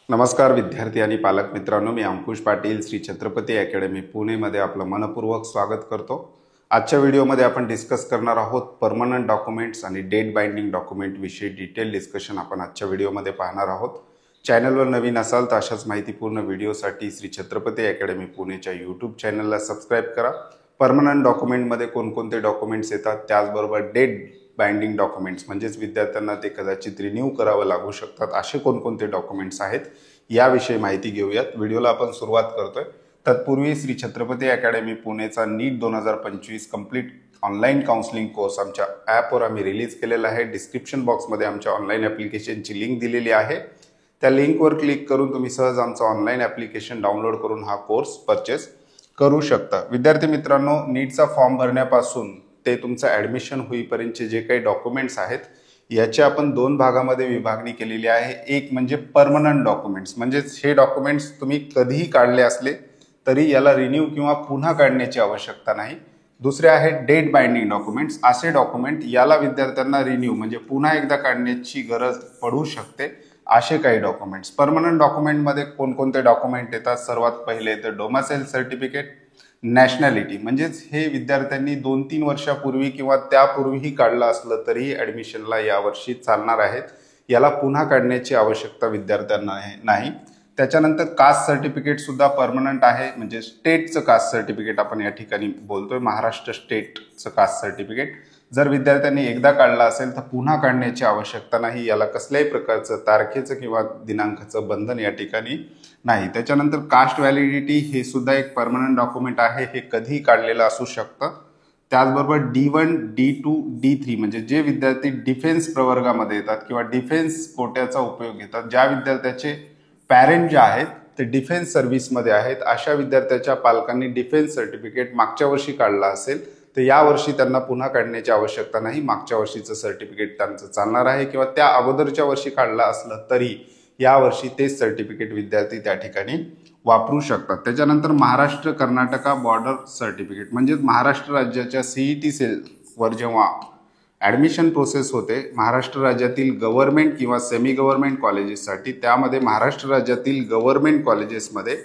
नमस्कार विद्यार्थी आणि पालक मित्रांनो, मी अंकुश पाटील श्री छत्रपती अकॅडमी पुणेमध्ये आपलं मनपूर्वक स्वागत करतो। आजच्या व्हिडिओमध्ये आपण डिस्कस करणार आहोत परमनंट डॉक्युमेंट्स आणि डेट बाइंडिंग डॉक्युमेंट विषयी डिटेल डिस्कशन आपण आजच्या व्हिडिओमध्ये पाहणार आहोत। चॅनलवर नवीन असाल तर अशाच माहितीपूर्ण व्हिडिओसाठी श्री छत्रपती अकॅडमी पुणेच्या यूट्यूब चॅनलला सबस्क्राइब करा। परमनंट डॉक्युमेंटमध्ये कोणकोणते डॉक्युमेंट्स येतात, त्याचबरोबर डेट बाइंडिंग डॉक्युमेंट्स म्हणजेच विद्यार्थ्यांना ते कदाचित रिन्यू करावं लागू शकतात असे कोणकोणते डॉक्युमेंट्स आहेत याविषयी माहिती घेऊयात। व्हिडिओला आपण सुरुवात करतोय। तत्पूर्वी श्री छत्रपती अकॅडमी पुणेचा नीट 2025 कंप्लीट ऑनलाईन काउन्सिलिंग कोर्स आमच्या ॲपवर आम्ही रिलीज केलेला आहे। डिस्क्रिप्शन बॉक्समध्ये आमच्या ऑनलाईन ॲप्लिकेशनची लिंक दिलेली आहे। त्या लिंकवर क्लिक करून तुम्ही सहज आमचं ऑनलाईन ॲप्लिकेशन डाउनलोड करून हा कोर्स परचेस करू शकता। विद्यार्थी मित्रांनो, नीटचा फॉर्म भरण्यापासून ते तुमचं ॲडमिशन होईपर्यंतचे जे काही डॉक्युमेंट्स आहेत याची आपण दोन भागामध्ये विभागणी केलेली आहे। एक म्हणजे परमनंट डॉक्युमेंट्स, म्हणजेच हे डॉक्युमेंट्स तुम्ही कधीही काढले असले तरी याला रिन्यू किंवा पुन्हा काढण्याची आवश्यकता नाही। दुसरे आहे डेट बाइंडिंग डॉक्युमेंट्स। असे डॉक्युमेंट याला विद्यार्थ्यांना रिन्यू म्हणजे पुन्हा एकदा काढण्याची गरज पडू शकते असे काही डॉक्युमेंट्स। परमनंट डॉक्युमेंटमध्ये कोणकोणते डॉक्युमेंट येतात? सर्वात पहिले तर डोमिसाइल सर्टिफिकेट, नॅशनॅलिटी म्हणजेच हे विद्यार्थ्यांनी 2-3 वर्षापूर्वी किंवा त्यापूर्वीही काढलं असलं तरीही ॲडमिशनला यावर्षी चालणार आहेत, याला पुन्हा काढण्याची आवश्यकता विद्यार्थ्यांना नाही। त्याच्यानंतर कास्ट सर्टिफिकेट सुद्धा परमनंट आहे, म्हणजे स्टेटचं कास्ट सर्टिफिकेट आपण या ठिकाणी बोलतोय, महाराष्ट्र स्टेटचं कास्ट सर्टिफिकेट जर विद्यार्थ्यांनी एकदा काढला असेल तर पुन्हा काढण्याची आवश्यकता नाही। याला कसल्याही प्रकारचं तारखेचं किंवा दिनांकाचं बंधन या ठिकाणी नाही। त्याच्यानंतर कास्ट व्हॅलिडिटी हे सुद्धा एक परमनंट डॉक्युमेंट आहे, हे कधीही काढलेलं असू शकतं। त्याचबरोबर D1, D2, D3 म्हणजे जे विद्यार्थी डिफेन्स प्रवर्गामध्ये येतात किंवा डिफेन्स कोट्याचा उपयोग घेतात, ज्या विद्यार्थ्याचे पॅरेंट जे आहेत ते डिफेन्स सर्व्हिसमध्ये आहेत, अशा विद्यार्थ्याच्या पालकांनी डिफेन्स सर्टिफिकेट मागच्या वर्षी काढला असेल तर यावर्षी त्यांना पुन्हा काढण्याची आवश्यकता नाही। मागच्या वर्षीचं सर्टिफिकेट त्यांचं चालणार आहे किंवा त्या अगोदरच्या वर्षी काढलं असलं तरी यावर्षी तेच सर्टिफिकेट विद्यार्थी त्या ठिकाणी वापरू शकतात। त्याच्यानंतर महाराष्ट्र कर्नाटका बॉर्डर सर्टिफिकेट म्हणजेच महाराष्ट्र राज्याच्या CET सेलवर जेव्हा ॲडमिशन प्रोसेस होते महाराष्ट्र राज्यातील गव्हर्नमेंट किंवा सेमी गव्हर्नमेंट कॉलेजेससाठी, त्यामध्ये महाराष्ट्र राज्यातील गव्हर्नमेंट कॉलेजेसमध्ये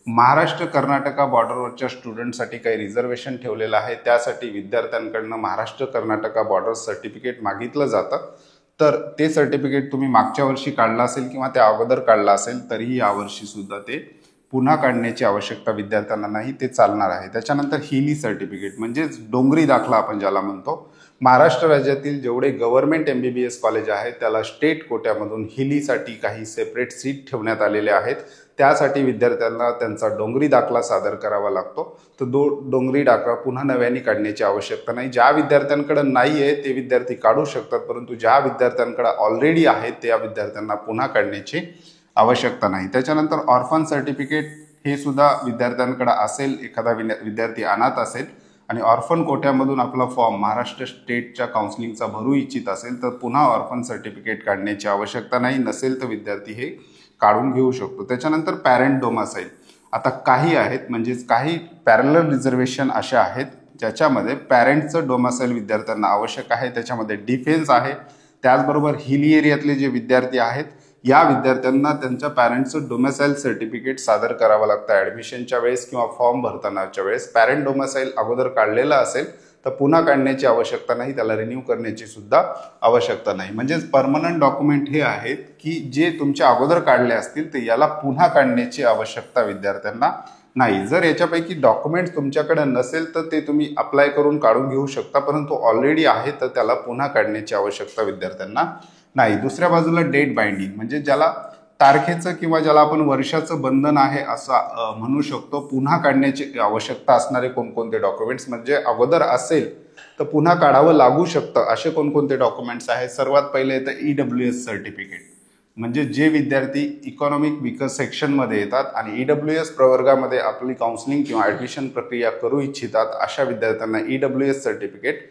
महाराष्ट्र कर्नाटका बॉर्डरवरच्या स्टुडंटसाठी काही रिझर्वेशन ठेवलेलं आहे। त्यासाठी विद्यार्थ्यांकडनं महाराष्ट्र कर्नाटका बॉर्डर सर्टिफिकेट मागितलं जातं। तर ते सर्टिफिकेट तुम्ही मागच्या वर्षी काढला असेल किंवा त्या अगोदर काढला असेल तरीही यावर्षी सुद्धा ते पुन्हा काढण्याची आवश्यकता विद्यार्थ्यांना नाही, ते चालणार आहे। त्याच्यानंतर हिली सर्टिफिकेट म्हणजेच डोंगरी दाखला आपण ज्याला म्हणतो, महाराष्ट्र राज्यातील जेवढे गव्हर्नमेंट MBBS कॉलेज आहेत त्याला स्टेट कोट्यामधून हिलीसाठी काही सेपरेट सीट ठेवण्यात आलेले आहेत। त्यासाठी विद्यार्थ्यांना त्यांचा डोंगरी दाखला सादर करावा लागतो। तर डोंगरी दाखला पुन्हा नव्याने काढण्याची आवश्यकता नाही। ज्या विद्यार्थ्यांकडे नाही आहे ते विद्यार्थी काढू शकतात, परंतु ज्या विद्यार्थ्यांकडे ऑलरेडी आहे त्या विद्यार्थ्यांना पुन्हा काढण्याची आवश्यकता नाही। त्याच्यानंतर ऑर्फन सर्टिफिकेट हे सुद्धा विद्यार्थ्यांकडे असेल, एखादा विद्यार्थी अनाथ असेल आणि ऑर्फन कोट्यामधून आपला फॉर्म महाराष्ट्र स्टेटच्या काउन्सिलिंगचा भरू इच्छित असेल तर पुन्हा ऑर्फन सर्टिफिकेट काढण्याची आवश्यकता नाही। नसेल तर विद्यार्थी हे काढून घेऊ शकतो। त्याच्यानंतर पॅरेंट डोमिसाइल, आता काही आहेत म्हणजेच काही पॅरलल रिझर्वेशन अशा आहेत ज्याच्यामध्ये पॅरेंटचं डोमिसाइल विद्यार्थ्यांना आवश्यक आहे। त्याच्यामध्ये डिफेन्स आहे, त्याचबरोबर हिली एरियातले जे विद्यार्थी आहेत या विद्यार्थ्यांना त्यांच्या पॅरेंटचं डोमिसाइल सर्टिफिकेट सादर करावं लागतं ॲडमिशनच्या वेळेस किंवा फॉर्म भरतानाच्या वेळेस। पॅरेंट डोमिसाइल अगोदर काढलेलं असेल तर पुन्हा काढण्याची आवश्यकता नाही, त्याला रिन्यू करण्याची सुद्धा आवश्यकता नाही। म्हणजेच परमनंट डॉक्युमेंट हे आहेत की जे तुमच्या अगोदर काढले असतील तर याला पुन्हा काढण्याची आवश्यकता विद्यार्थ्यांना नाही। जर याच्यापैकी डॉक्युमेंट्स तुमच्याकडे नसेल तर ते तुम्ही अप्लाय करून काढून घेऊ शकता, परंतु ऑलरेडी आहे तर त्याला पुन्हा काढण्याची आवश्यकता विद्यार्थ्यांना नाही। दुसऱ्या बाजूला डेट बाइंडिंग म्हणजे ज्याला तारखेचं किंवा ज्याला आपण वर्षाचं बंधन आहे असं म्हणू शकतो, पुन्हा काढण्याची आवश्यकता असणारे कोणकोणते डॉक्युमेंट्स, म्हणजे अगोदर असेल तर पुन्हा काढावं लागू शकतं असे कोणकोणते डॉक्युमेंट्स आहेत? सर्वात पहिले येतं EWS सर्टिफिकेट, म्हणजे जे विद्यार्थी इकॉनॉमिक विकर सेक्शनमध्ये येतात आणि EWS प्रवर्गामध्ये आपली काउन्सिलिंग किंवा ॲडमिशन प्रक्रिया करू इच्छितात अशा विद्यार्थ्यांना EWS सर्टिफिकेट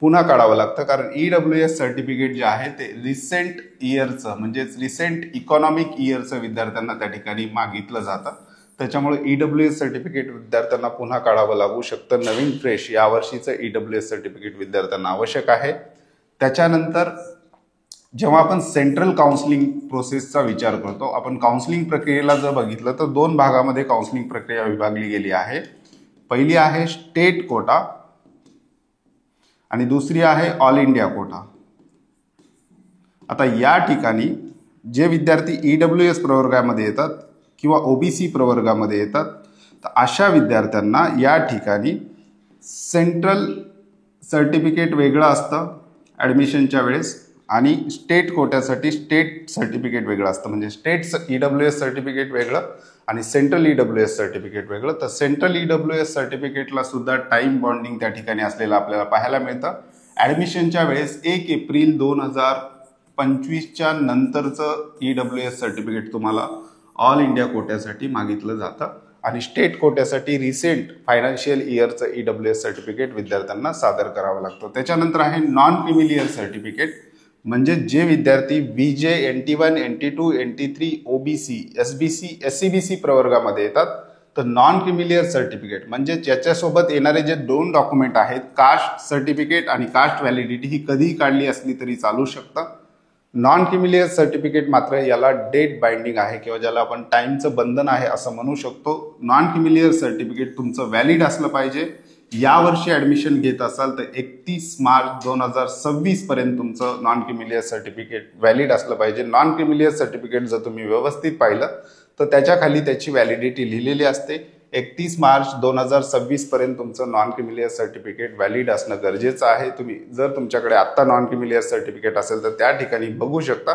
पुन्हा काढावं लागतं। कारण EWS सर्टिफिकेट जे आहे ते रिसेंट इयरचं म्हणजेच रिसेंट इकॉनॉमिक इयरचं विद्यार्थ्यांना त्या ठिकाणी मागितलं जातं। त्याच्यामुळे EWS सर्टिफिकेट विद्यार्थ्यांना पुन्हा काढावं लागू शकतं। नवीन फ्रेश यावर्षीचं EWS सर्टिफिकेट विद्यार्थ्यांना आवश्यक आहे। त्याच्यानंतर जेव्हा आपण सेंट्रल काउन्सिलिंग प्रोसेसचा विचार करतो, आपण काउन्सिलिंग प्रक्रियेला जर बघितलं तर दोन भागामध्ये काउन्सिलिंग प्रक्रिया विभागली गेली आहे. पहिली आहे स्टेट कोटा आणि दुसरी आहे ऑल इंडिया कोटा. आता या ठिकाणी जे विद्यार्थी EWS प्रवर्गामध्ये येतात किंवा OBC प्रवर्गामध्ये येतात, तर अशा विद्यार्थ्यांना या ठिकाणी सेंट्रल सर्टिफिकेट वेगळं असतं ॲडमिशनच्या वेळेस आणि स्टेट कोट्यासाठी स्टेट सर्टिफिकेट वेगळं असतं. म्हणजे स्टेट EWS सर्टिफिकेट वेगळं आणि सेंट्रल EWS सर्टिफिकेट वेगळं. तर सेंट्रल EWS सर्टिफिकेटला सुद्धा टाइम बॉन्डिंग त्या ठिकाणी असलेलं आपल्याला पाहायला मिळतं. ॲडमिशनच्या वेळेस 1 एप्रिल 2025च्या नंतरचं EWS सर्टिफिकेट तुम्हाला ऑल इंडिया कोट्यासाठी मागितलं जातं आणि स्टेट कोट्यासाठी रिसेंट फायनान्शियल इयरचं EWS सर्टिफिकेट विद्यार्थ्यांना सादर करावं लागतं. त्याच्यानंतर आहे नॉन क्रिमिलियर सर्टिफिकेट. म्हणजे जे विद्यार्थी VJ, NT1, NT2, NT3, OBC, SBC, SCBC प्रवर्गामध्ये येतात, तर नॉन क्रिमिलियर सर्टिफिकेट म्हणजे ज्याच्यासोबत येणारे जे दोन डॉक्युमेंट आहेत, कास्ट सर्टिफिकेट आणि कास्ट व्हॅलिडिटी, ही कधीही काढली असली तरी चालू शकतं. नॉन क्रिमिलियर सर्टिफिकेट मात्र याला डेट बाइंडिंग आहे किंवा ज्याला आपण टाइमचं बंधन आहे असं म्हणू शकतो. नॉन क्रिमिलियर सर्टिफिकेट तुमचं व्हॅलिड असलं पाहिजे. यावर्षी ॲडमिशन घेत असाल तर 31 मार्च 2026 पर्यंत तुमचं नॉन क्रिमिलियर सर्टिफिकेट व्हॅलिड असलं पाहिजे. नॉन क्रिमिलियर सर्टिफिकेट जर तुम्ही व्यवस्थित पाहिलं तर त्याच्या खाली त्याची व्हॅलिडिटी लिहिलेली असते. 31 मार्च 2026 पर्यंत तुमचं नॉन क्रिमिलियर सर्टिफिकेट व्हॅलिड असणं गरजेचं आहे. तुम्ही जर तुमच्याकडे आत्ता नॉन क्रिमिलियर सर्टिफिकेट असेल तर त्या ठिकाणी बघू शकता.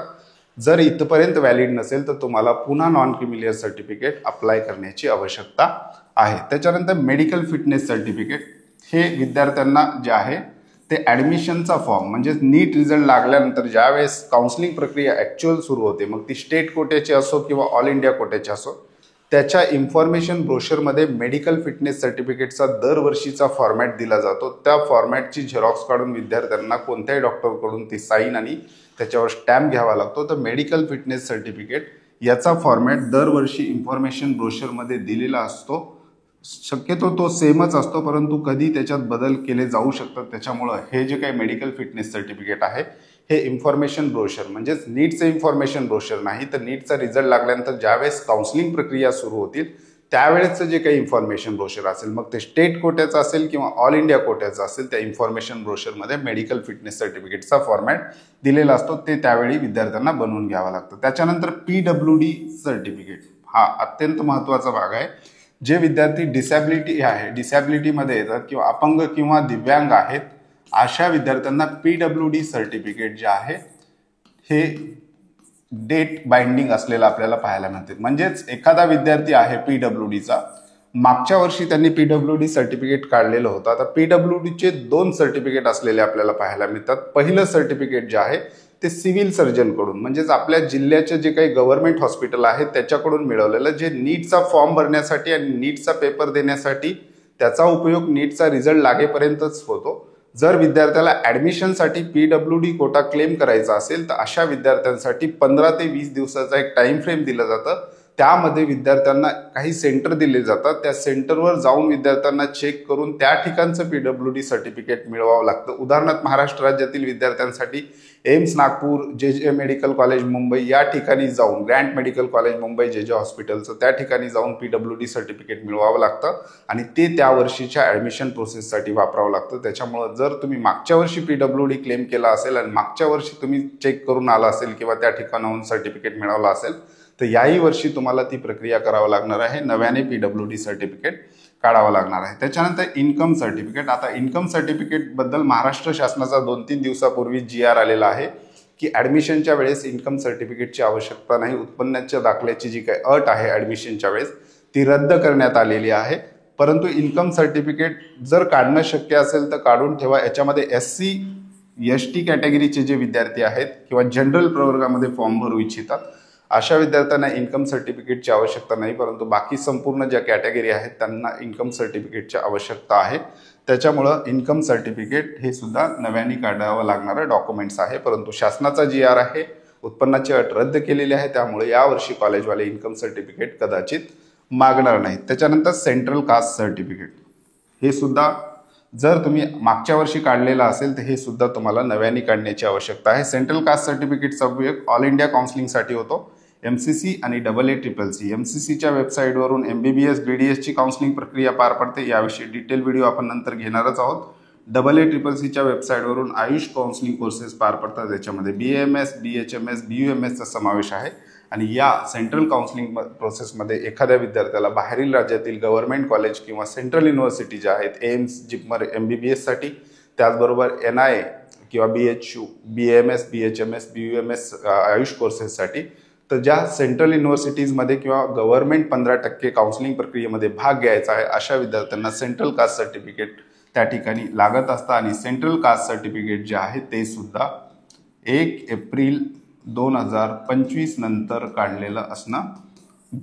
जर इथपर्यंत व्हॅलिड नसेल तर तुम्हाला पुन्हा नॉन क्रिमिलियर सर्टिफिकेट अप्लाय करण्याची आवश्यकता आहे. त्याच्यानंतर मेडिकल फिटनेस सर्टिफिकेट हे विद्यार्थ्यांना जे आहे ते ॲडमिशनचा फॉर्म म्हणजे नीट रिझल्ट लागल्यानंतर ज्यावेळेस काउन्सिलिंग प्रक्रिया ॲक्च्युअल सुरू होते, मग ती स्टेट कोट्याची असो किंवा ऑल इंडिया कोट्याची असो, त्याच्या इन्फॉर्मेशन ब्रोशरमध्ये मेडिकल फिटनेस सर्टिफिकेटचा दरवर्षीचा फॉर्मॅट दिला जातो. त्या फॉर्मॅटची झेरॉक्स काढून विद्यार्थ्यांना कोणत्याही डॉक्टरकडून ती साईन आणि त्याच्यावर स्टॅम्प घ्यावा लागतो. तर मेडिकल फिटनेस सर्टिफिकेट याचा फॉर्मॅट दरवर्षी इन्फॉर्मेशन ब्रोशरमध्ये दिलेला असतो. शक्यतो तो सेमच असतो, परंतु कधी त्याच्यात बदल केले जाऊ शकतात. त्याच्यामुळं हे जे काही मेडिकल फिटनेस सर्टिफिकेट आहे हे इन्फॉर्मेशन ब्रोशर म्हणजेच नीटचं इन्फॉर्मेशन ब्रोशर नाही, तर नीटचा रिझल्ट लागल्यानंतर ज्यावेळेस काउन्सिलिंग प्रक्रिया सुरू होतील त्यावेळेसचं जे काही इन्फॉर्मेशन ब्रोशर असेल, मग ते स्टेट कोट्याचं असेल किंवा ऑल इंडिया कोट्याचं असेल, त्या इन्फॉर्मेशन ब्रोशरमध्ये मेडिकल फिटनेस सर्टिफिकेटचा फॉर्मॅट दिलेला असतो. ते त्यावेळी विद्यार्थ्यांना बनवून घ्यावं लागतं. त्याच्यानंतर PWD सर्टिफिकेट हा अत्यंत महत्त्वाचा भाग आहे. जे विद्यार्थी डिसॅबिलिटीमध्ये येतात किंवा अपंग किंवा दिव्यांग आहेत, अशा विद्यार्थ्यांना PWD सर्टिफिकेट जे आहे हे डेट बाइंडिंग असलेलं आपल्याला पाहायला मिळते. म्हणजेच एखादा विद्यार्थी आहे PWDचा, मागच्या वर्षी त्यांनी PWD सर्टिफिकेट काढलेलं होतं. आता PWDचे 2 सर्टिफिकेट असलेले आपल्याला पाहायला मिळतात. पहिलं सर्टिफिकेट जे आहे ते सिव्हिल सर्जनकडून म्हणजेच आपल्या जिल्ह्याचे जे काही गव्हर्नमेंट हॉस्पिटल आहेत त्याच्याकडून मिळवलेलं, जे नीटचा फॉर्म भरण्यासाठी आणि नीटचा पेपर देण्यासाठी त्याचा उपयोग नीटचा रिझल्ट लागेपर्यंतच होतो. जर विद्यार्थ्याला ॲडमिशनसाठी PWD कोटा क्लेम करायचा असेल तर अशा विद्यार्थ्यांसाठी 15 ते 20 दिवसाचा एक टाइम फ्रेम दिलं जातं. त्यामध्ये विद्यार्थ्यांना काही सेंटर दिले जातात. त्या सेंटरवर जाऊन विद्यार्थ्यांना चेक करून त्या ठिकाणचं PWD सर्टिफिकेट मिळवावं लागतं. उदाहरणार्थ महाराष्ट्र राज्यातील विद्यार्थ्यांसाठी AIIMS Nagpur, JJ medical college Mumbai या ठिकाणी जाऊन, Grant medical college Mumbai JJ हॉस्पिटलचं त्या ठिकाणी जाऊन PWD सर्टिफिकेट मिळवावं लागतं आणि ते त्या वर्षीच्या ॲडमिशन प्रोसेससाठी वापरावं लागतं. त्याच्यामुळं जर तुम्ही मागच्या वर्षी PWD क्लेम केला असेल आणि मागच्या वर्षी तुम्ही चेक करून आला असेल किंवा त्या ठिकाणाहून सर्टिफिकेट मिळवलं असेल तर याही वर्षी तुम्हाला ती प्रक्रिया करावं लागणार आहे. नव्याने PWD सर्टिफिकेट काढावं लागणार आहे. त्याच्यानंतर इन्कम सर्टिफिकेट. आता इन्कम सर्टिफिकेट बद्दल महाराष्ट्र शासनाचा 2-3 दिवसापूर्वी GR आलेला आहे की ॲडमिशनच्या वेळेस इन्कम सर्टिफिकेटची आवश्यकता नाही. उत्पन्नाच्या दाखल्याची जी काही अट आहे ॲडमिशनच्या वेळेस ती रद्द करण्यात आलेली आहे. परंतु इन्कम सर्टिफिकेट जर काढणं शक्य असेल तर काढून ठेवा. याच्यामध्ये SC ST कॅटेगरीचे जे विद्यार्थी आहेत किंवा जनरल प्रवर्गामध्ये फॉर्म भरू इच्छितात अशा विद्यार्थ्यांना इन्कम सर्टिफिकेटची आवश्यकता नाही, परंतु बाकी संपूर्ण ज्या कॅटेगरी आहेत त्यांना इन्कम सर्टिफिकेटची आवश्यकता आहे. त्याच्यामुळं इन्कम सर्टिफिकेट हे सुद्धा नव्याने काढावं लागणारं डॉक्युमेंट्स आहे. परंतु शासनाचा GR आहे, उत्पन्नाची अट रद्द केलेली आहे, त्यामुळे यावर्षी कॉलेजवाले इन्कम सर्टिफिकेट कदाचित मागणार नाहीत. त्याच्यानंतर सेंट्रल कास्ट सर्टिफिकेट हे सुद्धा जर तुम्ही मागच्या वर्षी काढलेला असेल तर हे सुद्धा तुम्हाला नव्याने काढण्याची आवश्यकता आहे. सेंट्रल कास्ट सर्टिफिकेटचा उपयोग ऑल इंडिया काउन्सिलिंगसाठी होतो. MCC आणि AA-CCC MCCच्या वेबसाईटवरून MBBS BDS ची काउन्सिलिंग प्रक्रिया पार पडते. याविषयी डिटेल व्हिडिओ आपण नंतर घेणारच आहोत. AA-CCCच्या वेबसाईटवरून आयुष काउन्सिलिंग कोर्सेस पार पडतात. त्याच्यामध्ये BAMS, BHMS, BUMS चा समावेश आहे. आणि या सेंट्रल काउन्सिलिंग प्रोसेसमध्ये एखाद्या विद्यार्थ्याला बाहेरील राज्यातील गव्हर्नमेंट कॉलेज किंवा सेंट्रल युनिव्हर्सिटी ज्या आहेत एम्स, जिपमर, MBBS साठी, त्याचबरोबर NIA किंवा BHU, BAMS, BHMS, BUMS Ayush कोर्सेससाठी, तर ज्या सेंट्रल युनिव्हर्सिटीजमध्ये किंवा गव्हर्नमेंट 15% काउन्सिलिंग प्रक्रियेमध्ये भाग घ्यायचा आहे अशा विद्यार्थ्यांना सेंट्रल कास्ट सर्टिफिकेट त्या ठिकाणी लागत असतं. आणि सेंट्रल कास्ट सर्टिफिकेट जे आहे ते सुद्धा 1 एप्रिल 2025 नंतर काढलेलं असणं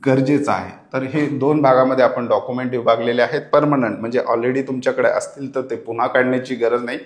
गरजेचं आहे. तर हे 2 भागामध्ये आपण डॉक्युमेंट विभागलेले आहेत. परमनंट म्हणजे ऑलरेडी तुमच्याकडे असतील तर ते पुन्हा काढण्याची गरज नाही.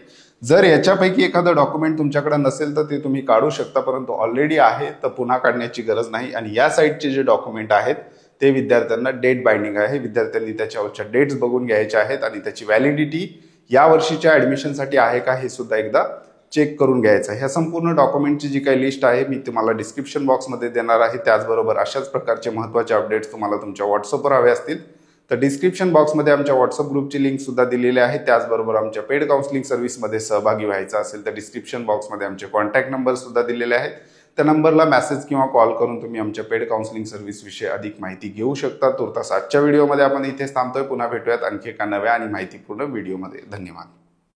जर याच्यापैकी एखादं डॉक्युमेंट तुमच्याकडे नसेल तर ते तुम्ही काढू शकता, परंतु ऑलरेडी आहे तर पुन्हा काढण्याची गरज नाही. आणि या साईडचे जे डॉक्युमेंट आहेत ते विद्यार्थ्यांना डेट बाइंडिंग आहे. विद्यार्थ्यांनी त्याच्यावरच्या डेट्स बघून घ्यायच्या आहेत आणि त्याची व्हॅलिडिटी या वर्षीच्या ऍडमिशनसाठी आहे का हे सुद्धा एकदा चेक करून घ्यायचं आहे. ह्या संपूर्ण डॉक्युमेंटची जी काही लिस्ट आहे मी तुम्हाला डिस्क्रिप्शन बॉक्समध्ये देणार आहे. त्याचबरोबर अशाच प्रकारचे महत्त्वाचे अपडेट्स तुम्हाला तुमच्या व्हॉट्सअपवर हवे असतील तर डिस्क्रिप्शन बॉक्समध्ये आमच्या व्हॉट्सअप ग्रुपची लिंक सुद्धा दिलेली आहे. त्याचबरोबर आमच्या पेड काउन्सिलिंग सर्व्हिसमध्ये सहभागी व्हायचं असेल तर डिस्क्रिप्शन बॉक्समध्ये आमचे कॉन्टॅक्ट नंबर सुद्धा दिलेले आहेत. त्या नंबरला मेसेज किंवा कॉल करून तुम्ही आमच्या पेड काउन्सिलिंग सर्व्हिसविषयी अधिक माहिती घेऊ शकता. तुर्तास आजच्या व्हिडिओमध्ये आपण इथेच थांबतोय. पुन्हा भेटूयात आणखी एका नव्या आणि माहितीपूर्ण व्हिडिओमध्ये. धन्यवाद.